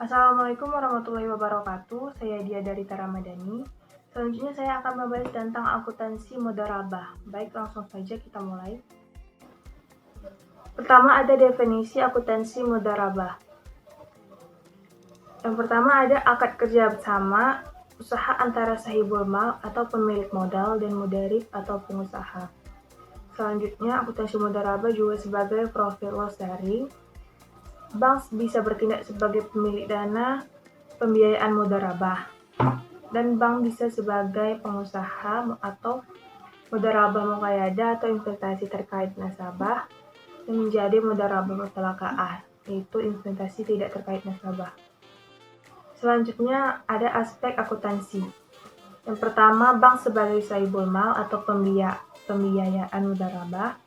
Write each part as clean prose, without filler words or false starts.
Assalamualaikum warahmatullahi wabarakatuh. Saya Dia dari Taramadani. Selanjutnya saya akan membahas tentang akuntansi mudharabah. Baik, langsung saja kita mulai. Pertama ada definisi akuntansi mudharabah. Yang pertama ada akad kerja bersama usaha antara sahibul mal atau pemilik modal dan mudharib atau pengusaha. Selanjutnya akuntansi mudharabah juga sebagai profit loss sharing. Bank bisa bertindak sebagai pemilik dana pembiayaan mudharabah, dan bank bisa sebagai pengusaha atau mudharabah muqayyadah atau investasi terkait nasabah yang menjadi mudharabah mutalaqah, yaitu investasi tidak terkait nasabah. Selanjutnya ada aspek akuntansi. Yang pertama, bank sebagai sahibul mal atau pembiayaan mudharabah.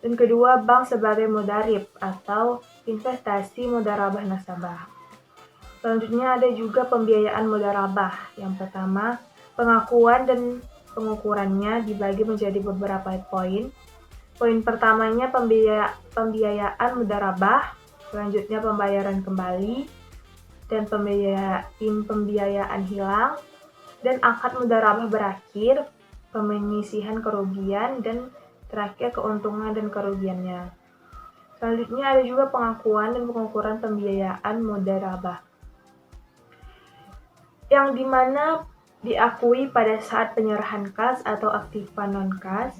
Dan kedua, bank sebagai mudharib atau investasi mudharabah nasabah. Selanjutnya ada juga pembiayaan mudharabah. Yang pertama, pengakuan dan pengukurannya dibagi menjadi beberapa poin. Poin pertamanya pembiayaan mudharabah, selanjutnya pembayaran kembali, dan pembiayaan hilang, dan akad mudharabah berakhir, penyisihan kerugian, dan terakhir keuntungan dan kerugiannya. Selanjutnya ada juga pengakuan dan pengukuran pembiayaan mudharabah, yang dimana diakui pada saat penyerahan kas atau aktiva non-kas,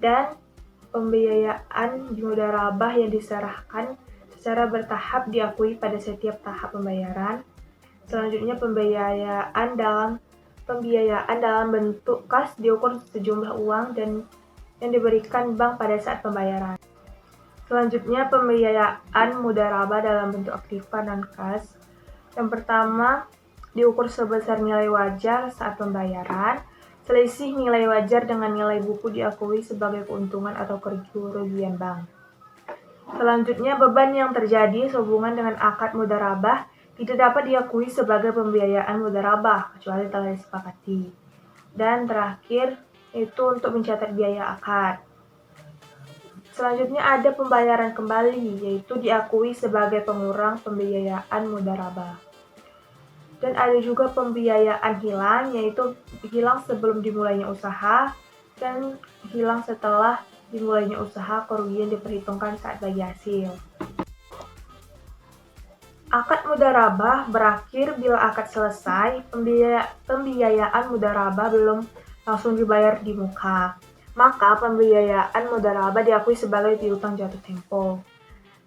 dan pembiayaan mudharabah yang diserahkan secara bertahap diakui pada setiap tahap pembayaran. Selanjutnya pembiayaan dalam bentuk kas diukur sejumlah uang dan yang diberikan bank pada saat pembayaran. Selanjutnya pembiayaan mudharabah dalam bentuk aktiva non-kas. Yang pertama, diukur sebesar nilai wajar saat pembayaran. Selisih nilai wajar dengan nilai buku diakui sebagai keuntungan atau kerugian bank. Selanjutnya, beban yang terjadi sehubungan dengan akad mudharabah tidak dapat diakui sebagai pembiayaan mudharabah kecuali telah disepakati. Dan terakhir, itu untuk mencatat biaya akad. Selanjutnya ada pembayaran kembali, yaitu diakui sebagai pengurang pembiayaan mudharabah. Dan ada juga pembiayaan hilang, yaitu hilang sebelum dimulainya usaha dan hilang setelah dimulainya usaha, kerugian diperhitungkan saat bagi hasil. Akad mudharabah berakhir bila akad selesai, pembiayaan mudharabah belum langsung dibayar di muka. Maka pembiayaan mudharabah diakui sebagai piutang jatuh tempo.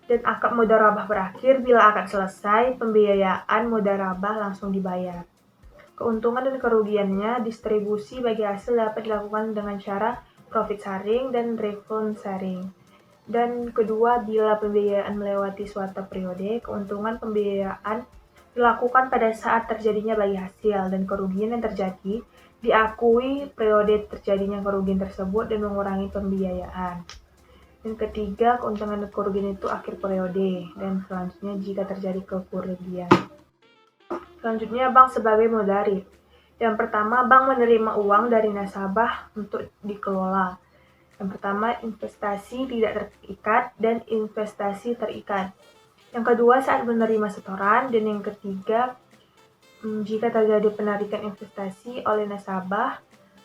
Dan akad mudharabah berakhir bila akad selesai, pembiayaan mudharabah langsung dibayar. Keuntungan dan kerugiannya, distribusi bagi hasil dapat dilakukan dengan cara profit sharing dan refund sharing. Dan kedua, bila pembiayaan melewati suatu periode, keuntungan pembiayaan dilakukan pada saat terjadinya bagi hasil, dan kerugian yang terjadi diakui periode terjadinya kerugian tersebut dan mengurangi pembiayaan. Dan ketiga, keuntungan dan kerugian itu akhir periode, dan selanjutnya jika terjadi kerugian. Selanjutnya, bank sebagai mudharib. Yang pertama, bank menerima uang dari nasabah untuk dikelola. Yang pertama, investasi tidak terikat dan investasi terikat. Yang kedua, saat menerima setoran. Dan yang ketiga, jika terjadi penarikan investasi oleh nasabah.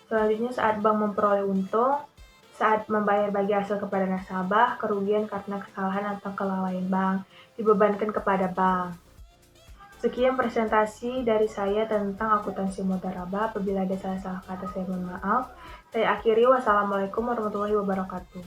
Selanjutnya, saat bank memperoleh untung, saat membayar bagi hasil kepada nasabah, kerugian karena kesalahan atau kelalaian bank dibebankan kepada bank. Sekian presentasi dari saya tentang akuntansi mudharabah. Apabila ada salah-salah kata, saya mohon maaf. Saya akhiri. Wassalamualaikum warahmatullahi wabarakatuh.